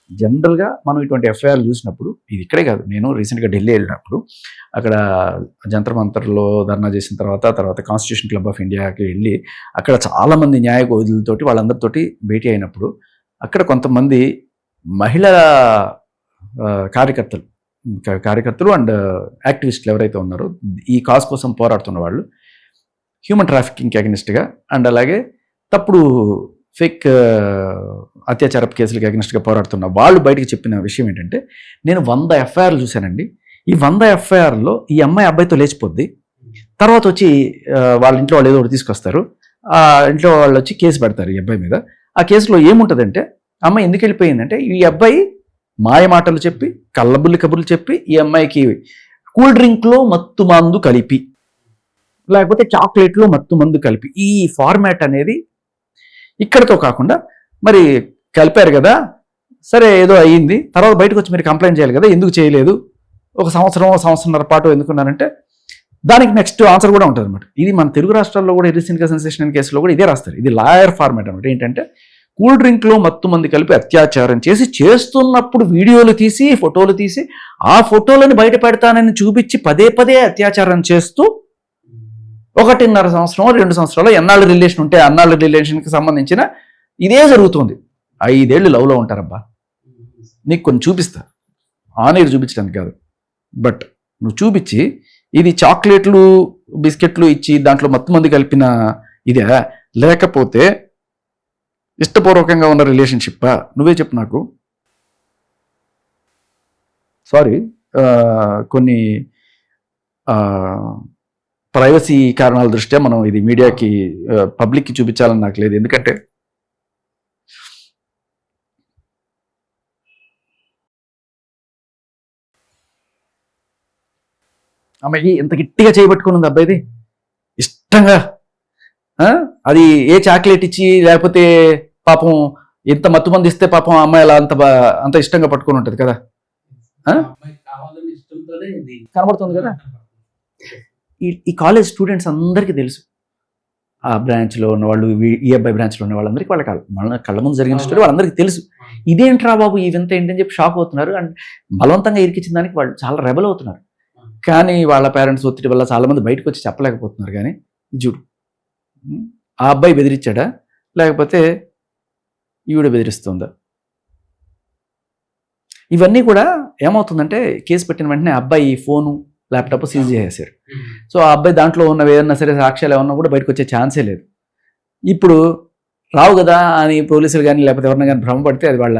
జనరల్గా మనం ఇటువంటి ఎఫ్ఐఆర్లు చూసినప్పుడు, ఇది ఇక్కడే కాదు, నేను రీసెంట్గా ఢిల్లీ వెళ్ళినప్పుడు అక్కడ జంతర్ మంతర్లో ధర్నా చేసిన తర్వాత కాన్స్టిట్యూషన్ క్లబ్ ఆఫ్ ఇండియాకి వెళ్ళి అక్కడ చాలామంది న్యాయ కోవిదులతోటి వాళ్ళందరితోటి భేటీ అయినప్పుడు అక్కడ కొంతమంది మహిళా కార్యకర్తలు అండ్ యాక్టివిస్టులు ఎవరైతే ఉన్నారో ఈ కాజ్ కోసం పోరాడుతున్న వాళ్ళు, హ్యూమన్ ట్రాఫికింగ్కి అగెనిస్ట్గా అండ్ అలాగే తప్పుడు ఫేక్ అత్యాచారపు కేసులకి అగెనిస్ట్గా పోరాడుతున్న వాళ్ళు బయటకు చెప్పిన విషయం ఏంటంటే, నేను 100 ఎఫ్ఐఆర్లు చూశానండి. ఈ 100 ఎఫ్ఐఆర్లో ఈ అమ్మాయి అబ్బాయితో లేచిపోద్ది, తర్వాత వచ్చి వాళ్ళ ఇంట్లో వాళ్ళు ఏదో ఒకటి తీసుకొస్తారు, ఆ ఇంట్లో వాళ్ళు వచ్చి కేసు పెడతారు ఈ అబ్బాయి మీద. ఆ కేసులో ఏముంటుందంటే, అమ్మాయి ఎందుకు వెళ్ళిపోయిందంటే ఈ అబ్బాయి మాయ మాటలు చెప్పి కళ్ళబుల్లి కబుర్లు చెప్పి ఈ అమ్మాయికి కూల్ డ్రింక్లో మత్తు మందు కలిపి లేకపోతే చాక్లెట్లో మత్తు మందు కలిపి, ఈ ఫార్మాట్ అనేది ఇక్కడతో కాకుండా మరి కలిపారు కదా, సరే ఏదో అయ్యింది, తర్వాత బయటకు వచ్చి మీరు కంప్లైంట్ చేయాలి కదా, ఎందుకు చేయలేదు, ఒక సంవత్సరంన్నర పాటు ఎందుకున్నారంటే దానికి నెక్స్ట్ ఆన్సర్ కూడా ఉంటుంది అనమాట. ఇది మన తెలుగు రాష్ట్రాల్లో కూడా రీసెంట్గా సెన్సేషన్ కేసులో కూడా ఇదే రాస్తారు. ఇది లాయర్ ఫార్మాట్ అనమాట. ఏంటంటే కూల్ డ్రింక్లో మత్తు మంది కలిపి అత్యాచారం చేస్తున్నప్పుడు వీడియోలు తీసి ఫోటోలు తీసి ఆ ఫోటోలను బయట పెడతానని చూపించి పదే అత్యాచారం చేస్తూ 1.5 సంవత్సరం 2 సంవత్సరాలు ఎన్నాళ్ళు రిలేషన్ ఉంటే అన్నాళ్ళు రిలేషన్కి సంబంధించిన ఇదే జరుగుతుంది. 5 ఏళ్ళు లవ్లో ఉంటారబ్బా. నీకు కొన్ని చూపిస్తా, ఆనీరు చూపించడానికి కాదు, బట్ నువ్వు చూపించి ఇది చాక్లెట్లు బిస్కెట్లు ఇచ్చి దాంట్లో మత్తు మంది కలిపిన ఇదే, లేకపోతే ఇష్టపూర్వకంగా ఉన్న రిలేషన్షిప్పా, నువ్వే చెప్పు నాకు. సారీ, కొన్ని ప్రైవసీ కారణాల దృష్ట్యా మనం ఇది మీడియాకి పబ్లిక్కి చూపించాలని నాకు లేదు. ఎందుకంటే అమ్మాయి ఎంత గట్టిగా చేయబట్టుకుని ఉంది అబ్బాయిది ఇష్టంగా, అది ఏ చాక్లెట్ ఇచ్చి లేకపోతే పాపం ఎంత మత్తు మంది ఇస్తే పాపం అమ్మాయి అలా అంత ఇష్టంగా పట్టుకొని ఉంటుంది కదా, కనబడుతుంది కదా. ఈ కాలేజ్ స్టూడెంట్స్ అందరికీ తెలుసు, ఆ బ్రాంచ్లో ఉన్న వాళ్ళు, ఈ అబ్బాయి బ్రాంచ్లో ఉన్న వాళ్ళందరికీ వాళ్ళ కళ్ళ ముందు జరిగిన స్టోరీ వాళ్ళందరికీ తెలుసు. ఇదేంట్రా బాబు ఈ వింత ఏంటని చెప్పి షాక్ అవుతున్నారు. అండ్ బలవంతంగా ఇరికించిన దానికి వాళ్ళు చాలా రెబల్ అవుతున్నారు. కానీ వాళ్ళ పేరెంట్స్ ఒత్తిడి వల్ల చాలామంది బయటకు వచ్చి చెప్పలేకపోతున్నారు. కానీ చూడు, ఆ అబ్బాయి బెదిరించాడా లేకపోతే ఈవిడ బెదిరిస్తుందా? ఇవన్నీ కూడా ఏమవుతుందంటే కేసు పెట్టిన వెంటనే అబ్బాయి ఫోను ల్యాప్టాప్ సీజ్ చేసేసారు. సో ఆ అబ్బాయి దాంట్లో ఉన్నవి ఏమన్నా సరే సాక్ష్యాలు ఏమన్నా కూడా బయటకు వచ్చే ఛాన్సే లేదు. ఇప్పుడు రావు కదా అని పోలీసులు కానీ లేకపోతే ఎవరన్నా కానీ భ్రమపడితే అది వాళ్ళ